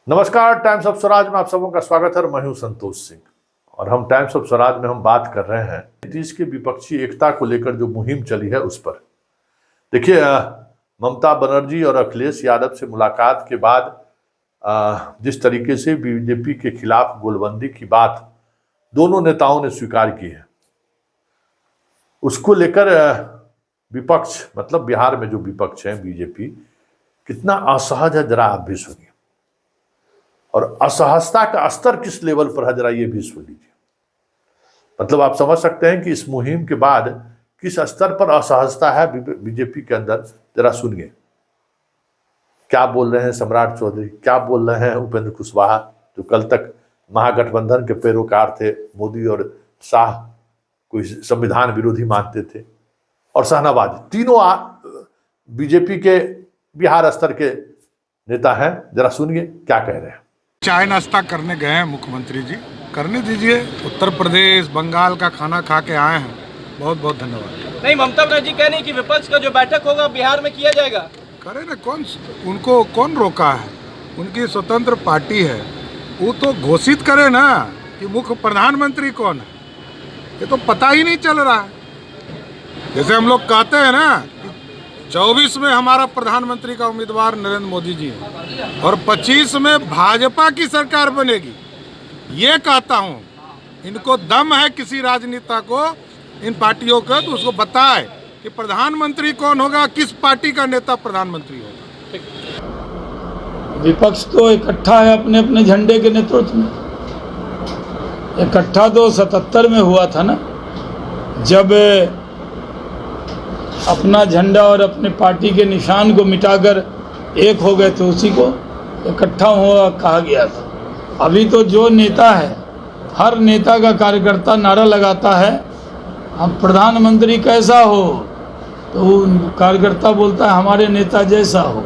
नमस्कार, times of Swaraj में आप सबों का स्वागत है। मैं हूं संतोष सिंह और हम टाइम्स ऑफ स्वराज में हम बात कर रहे हैं नीतीश की विपक्षी एकता को लेकर जो मुहिम चली है उस पर। देखिए, ममता बनर्जी और अखिलेश यादव से मुलाकात के बाद जिस तरीके से बीजेपी के खिलाफ गोलबंदी की बात दोनों नेताओं ने स्वीकार की है, उसको लेकर विपक्ष मतलब बिहार में जो विपक्ष है बीजेपी कितना असहज है, जरा आप भी सुनिए। और असहजता का स्तर किस लेवल पर है, जरा ये भी सुन लीजिए। मतलब आप समझ सकते हैं कि इस मुहिम के बाद किस स्तर पर असहजता है बीजेपी के अंदर। जरा सुनिए क्या बोल रहे हैं सम्राट चौधरी, क्या बोल रहे हैं उपेंद्र कुशवाहा, जो कल तक महागठबंधन के पैरोकार थे, मोदी और शाह कोई संविधान विरोधी मानते थे, और शाहनवाज, तीनों बीजेपी के बिहार स्तर के नेता हैं। जरा सुनिए क्या कह रहे हैं। चाय नाश्ता करने गए हैं मुख्यमंत्री जी, करने दीजिए। उत्तर प्रदेश बंगाल का खाना खा के आए हैं, बहुत बहुत धन्यवाद। नहीं, ममता बनर्जी कह रही कि विपक्ष का जो बैठक होगा बिहार में किया जाएगा। करे ना, उनको कौन रोका है? उनकी स्वतंत्र पार्टी है, वो तो घोषित करे ना कि मुख्य प्रधानमंत्री कौन है। ये तो पता ही नहीं चल रहा है। जैसे हम लोग कहते हैं ना कि 24 में हमारा प्रधानमंत्री का उम्मीदवार नरेंद्र मोदी जी है और 25 में भाजपा की सरकार बनेगी। ये कहता हूँ, इनको दम है किसी राजनेता को, इन पार्टियों का, तो उसको बताए कि प्रधानमंत्री कौन होगा, किस पार्टी का नेता प्रधानमंत्री होगा। विपक्ष तो इकट्ठा है अपने अपने झंडे के नेतृत्व में। इकट्ठा तो 77 में हुआ था ना, जब अपना झंडा और अपने पार्टी के निशान को मिटाकर एक हो गए, तो उसी को इकट्ठा हुआ कहा गया था। अभी तो जो नेता है, हर नेता का कार्यकर्ता नारा लगाता है अब प्रधानमंत्री कैसा हो, तो कार्यकर्ता बोलता है हमारे नेता जैसा हो।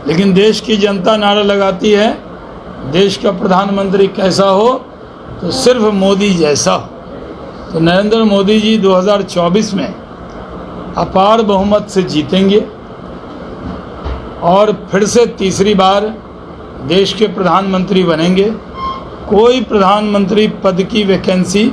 लेकिन देश की जनता नारा लगाती है देश का प्रधानमंत्री कैसा हो, तो सिर्फ मोदी जैसा हो। तो नरेंद्र मोदी जी 2024 में अपार बहुमत से जीतेंगे और फिर से तीसरी बार देश के प्रधानमंत्री बनेंगे। कोई प्रधानमंत्री पद की वैकेंसी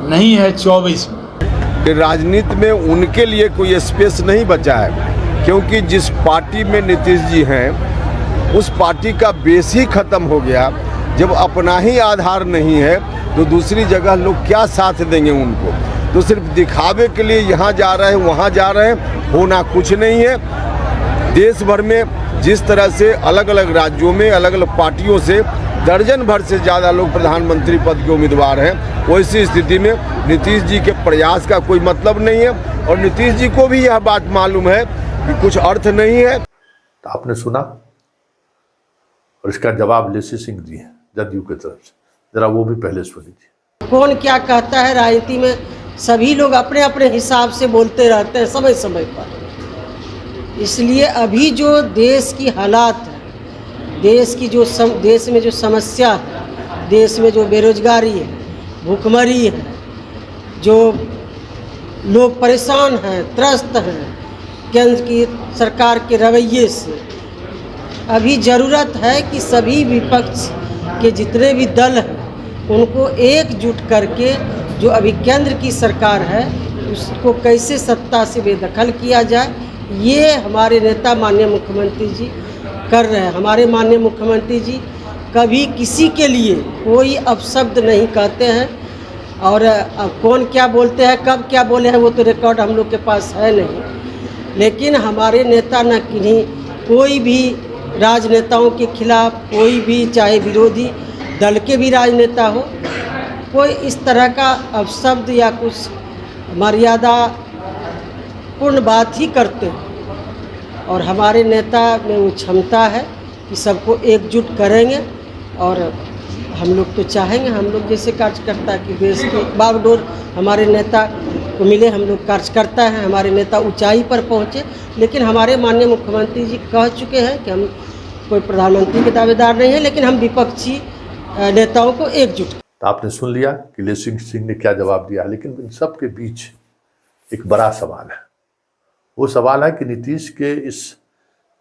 नहीं है 24 में। राजनीति में उनके लिए कोई स्पेस नहीं बचा है, क्योंकि जिस पार्टी में नीतीश जी हैं उस पार्टी का बेस ही खत्म हो गया। जब अपना ही आधार नहीं है तो दूसरी जगह लोग क्या साथ देंगे उनको। तो सिर्फ दिखावे के लिए यहाँ जा रहे हैं वहाँ जा रहे हैं, होना कुछ नहीं है। देश भर में जिस तरह से अलग अलग राज्यों में अलग अलग पार्टियों से दर्जन भर से ज़्यादा लोग प्रधानमंत्री पद के उम्मीदवार हैं, वैसी स्थिति में नीतीश जी के प्रयास का कोई मतलब नहीं है और नीतीश जी को भी यह बात मालूम है कि कुछ अर्थ नहीं है। तो आपने सुना, और इसका जवाब लेसी सिंह जी हैं जदयू की तरफ से। जरा वो भी पहले सुन लीजिए। कौन क्या कहता है राजनीति में, सभी लोग अपने अपने हिसाब से बोलते रहते हैं समय समय पर। इसलिए अभी जो देश की हालात है, देश की जो देश में जो समस्या है, देश में जो बेरोजगारी है, भूखमरी है, जो लोग परेशान हैं, त्रस्त हैं केंद्र की सरकार के रवैये से, अभी ज़रूरत है कि सभी विपक्ष के जितने भी दल हैं उनको एकजुट करके जो अभी केंद्र की सरकार है उसको कैसे सत्ता से बेदखल किया जाए, ये हमारे नेता माननीय मुख्यमंत्री जी कर रहे हैं। हमारे माननीय मुख्यमंत्री जी कभी किसी के लिए कोई अपशब्द नहीं कहते हैं, और कौन क्या बोलते हैं, कब क्या बोले हैं, वो तो रिकॉर्ड हम लोग के पास है नहीं। लेकिन हमारे नेता न किन्हीं कोई भी राजनेताओं के खिलाफ, कोई भी चाहे विरोधी दल के भी राजनेता हो, कोई इस तरह का अपशब्द या कुछ मर्यादा पूर्ण बात ही करते हैं। और हमारे नेता में वो क्षमता है कि सबको एकजुट करेंगे, और हम लोग तो चाहेंगे, हम लोग जैसे कार्यकर्ता की देश की बागडोर हमारे नेता को मिले, हम लोग कार्यकर्ता हैं, हमारे नेता ऊंचाई पर पहुँचे। लेकिन हमारे माननीय मुख्यमंत्री जी कह चुके हैं कि हम कोई प्रधानमंत्री के दावेदार नहीं है, लेकिन हम विपक्षी नेताओं को एकजुट। तो आपने सुन लिया कि लेसी सिंह ने क्या जवाब दिया। लेकिन इन सब के बीच एक बड़ा सवाल है। वो सवाल है कि नीतीश के इस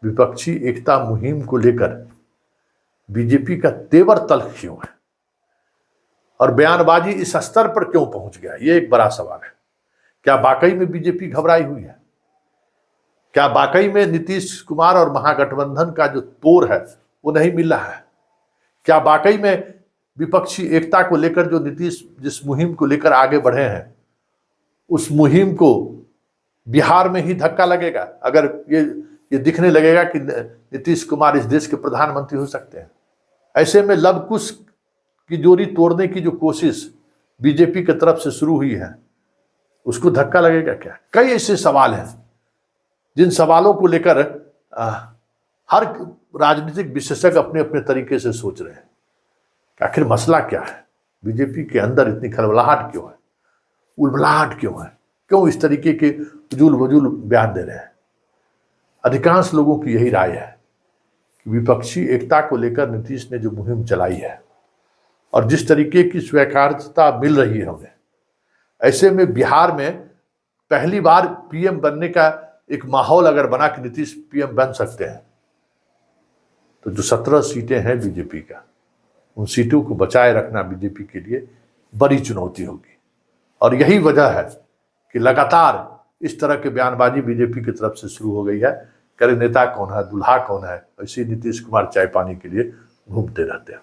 विपक्षी एकता मुहिम को लेकर बीजेपी का तेवर तल्ख क्यों है और बयानबाजी इस स्तर पर क्यों पहुंच गया, ये एक बड़ा सवाल है। क्या वाकई में बीजेपी घबराई हुई है? क्या वाकई में नीतीश कुमार और महागठबंधन का जो तोड़ है वो नहीं मिल रहा है? क्या वाकई में विपक्षी एकता को लेकर जो नीतीश जिस मुहिम को लेकर आगे बढ़े हैं उस मुहिम को बिहार में ही धक्का लगेगा? अगर ये दिखने लगेगा कि नीतीश कुमार इस देश के प्रधानमंत्री हो सकते हैं, ऐसे में लव कुश की जोड़ी तोड़ने की जो कोशिश बीजेपी की तरफ से शुरू हुई है उसको धक्का लगेगा क्या? कई ऐसे सवाल हैं जिन सवालों को लेकर हर राजनीतिक विशेषज्ञ अपने अपने तरीके से सोच रहे हैं कि आखिर मसला क्या है, बीजेपी के अंदर इतनी खलबलाहट क्यों है, उलबलाहट क्यों है, क्यों इस तरीके के फजूल वजूल बयान दे रहे हैं। अधिकांश लोगों की यही राय है कि विपक्षी एकता को लेकर नीतीश ने जो मुहिम चलाई है और जिस तरीके की स्वीकार्यता मिल रही है हमें, ऐसे में बिहार में पहली बार पीएम बनने का एक माहौल अगर बना कि नीतीश पीएम बन सकते हैं तो जो 17 सीटें हैं बीजेपी का, उन सीटों को बचाए रखना बीजेपी के लिए बड़ी चुनौती होगी। और यही वजह है कि लगातार इस तरह के बयानबाजी बीजेपी की तरफ से शुरू हो गई है। करे नेता कौन है, दुल्हा कौन है, ऐसे नीतीश कुमार चाय पानी के लिए घूमते रहते हैं।